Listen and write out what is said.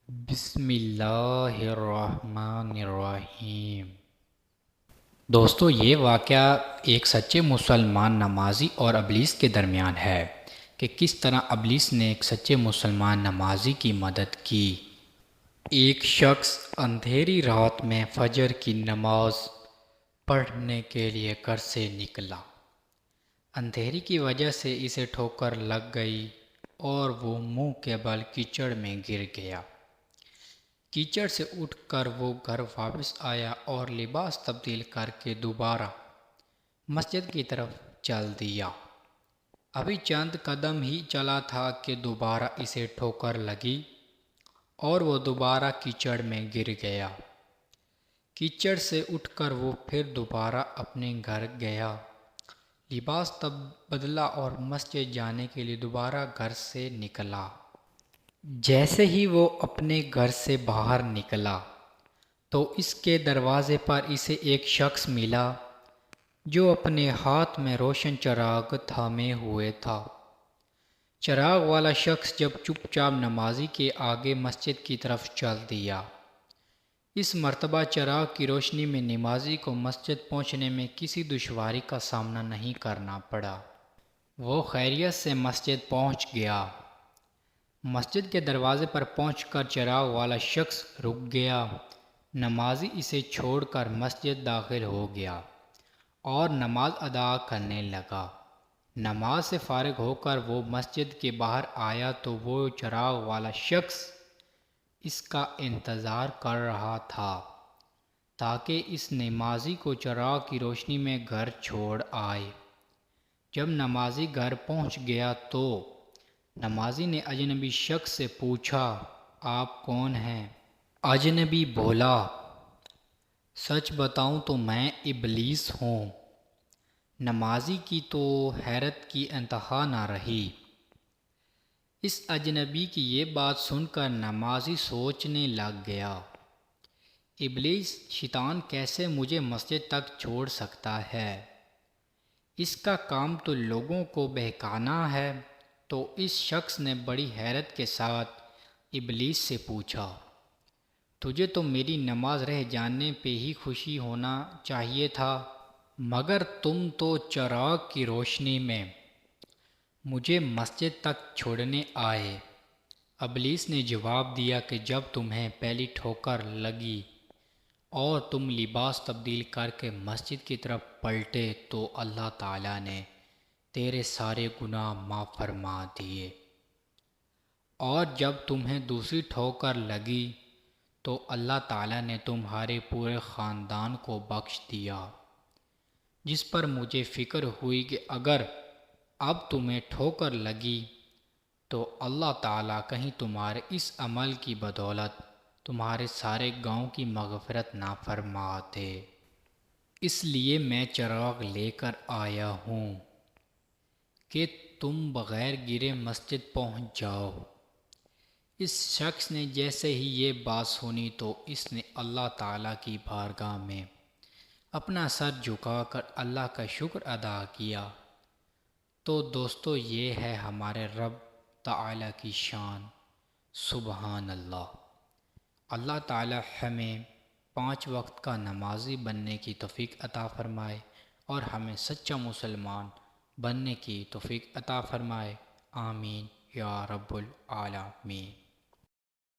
بسم اللہ الرحمن الرحیم۔ دوستو، یہ واقعہ ایک سچے مسلمان نمازی اور ابلیس کے درمیان ہے کہ کس طرح ابلیس نے ایک سچے مسلمان نمازی کی مدد کی۔ ایک شخص اندھیری رات میں فجر کی نماز پڑھنے کے لیے گھر سے نکلا۔ اندھیری کی وجہ سے اسے ٹھوکر لگ گئی اور وہ منہ کے بل کیچڑ میں گر گیا۔ کیچڑ سے اٹھ کر وہ گھر واپس آیا اور لباس تبدیل کر کے دوبارہ مسجد کی طرف چل دیا۔ ابھی چند قدم ہی چلا تھا کہ دوبارہ اسے ٹھوکر لگی اور وہ دوبارہ کیچڑ میں گر گیا۔ کیچڑ سے اٹھ کر وہ پھر دوبارہ اپنے گھر گیا، لباس بدلا اور مسجد جانے کے لیے دوبارہ گھر سے نکلا۔ جیسے ہی وہ اپنے گھر سے باہر نکلا تو اس کے دروازے پر اسے ایک شخص ملا جو اپنے ہاتھ میں روشن چراغ تھامے ہوئے تھا۔ چراغ والا شخص جب چپ چاپ نمازی کے آگے مسجد کی طرف چل دیا۔ اس مرتبہ چراغ کی روشنی میں نمازی کو مسجد پہنچنے میں کسی دشواری کا سامنا نہیں کرنا پڑا۔ وہ خیریت سے مسجد پہنچ گیا۔ مسجد کے دروازے پر پہنچ کر چراغ والا شخص رک گیا۔ نمازی اسے چھوڑ کر مسجد داخل ہو گیا اور نماز ادا کرنے لگا۔ نماز سے فارغ ہو کر وہ مسجد کے باہر آیا تو وہ چراغ والا شخص اس کا انتظار کر رہا تھا تاکہ اس نمازی کو چراغ کی روشنی میں گھر چھوڑ آئے۔ جب نمازی گھر پہنچ گیا تو نمازی نے اجنبی شخص سے پوچھا، آپ کون ہیں؟ اجنبی بولا، سچ بتاؤں تو میں ابلیس ہوں۔ نمازی کی تو حیرت کی انتہا نہ رہی۔ اس اجنبی کی یہ بات سن کر نمازی سوچنے لگ گیا، ابلیس شیطان کیسے مجھے مسجد تک چھوڑ سکتا ہے؟ اس کا کام تو لوگوں کو بہکانا ہے۔ تو اس شخص نے بڑی حیرت کے ساتھ ابلیس سے پوچھا، تجھے تو میری نماز رہ جانے پہ ہی خوشی ہونا چاہیے تھا، مگر تم تو چراغ کی روشنی میں مجھے مسجد تک چھوڑنے آئے۔ ابلیس نے جواب دیا کہ جب تمہیں پہلی ٹھوکر لگی اور تم لباس تبدیل کر کے مسجد کی طرف پلٹے تو اللہ تعالیٰ نے تیرے سارے گناہ معاف فرما دیے، اور جب تمہیں دوسری ٹھوکر لگی تو اللہ تعالیٰ نے تمہارے پورے خاندان کو بخش دیا، جس پر مجھے فکر ہوئی کہ اگر اب تمہیں ٹھوکر لگی تو اللہ تعالیٰ کہیں تمہارے اس عمل کی بدولت تمہارے سارے گاؤں کی مغفرت نہ فرما دے، اس لیے میں چراغ لے کر آیا ہوں کہ تم بغیر گرے مسجد پہنچ جاؤ۔ اس شخص نے جیسے ہی یہ بات سنی تو اس نے اللہ تعالیٰ کی بارگاہ میں اپنا سر جھکا کر اللہ کا شکر ادا کیا۔ تو دوستو، یہ ہے ہمارے رب تعالیٰ کی شان، سبحان اللہ۔ اللہ تعالیٰ ہمیں 5 وقت کا نمازی بننے کی توفیق عطا فرمائے اور ہمیں سچا مسلمان بننے کی توفیق عطا فرمائے، آمین یا رب العالمین۔